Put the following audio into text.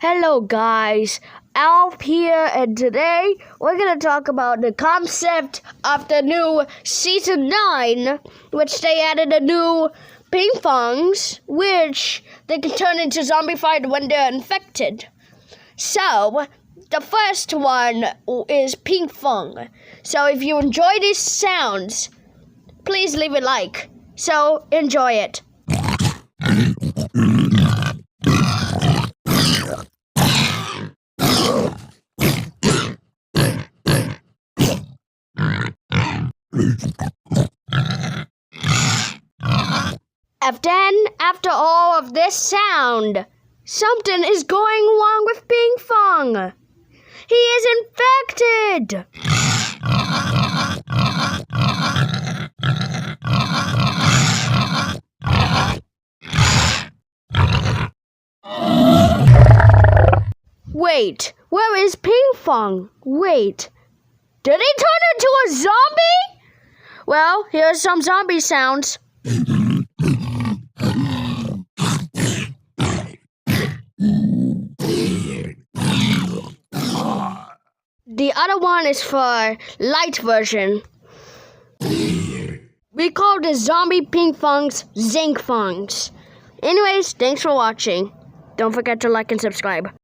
Hello guys, Alf here, and today we're going to talk about the concept of the new Season 9, which they added a new Pinkfongs, which they can turn into zombified when they're infected. So, the first one is Pinkfong. So if you enjoy these sounds, please leave a like. So, enjoy it. After all of this sound, something is going wrong with Pinkfong. He is infected. Wait, where is Pinkfong? Wait, did he turn into a zombie? Well, here's some zombie sounds. The other one is for light version. We call the zombie Pinkfongs Zinkfongs. Anyways, thanks for watching. Don't forget to like and subscribe.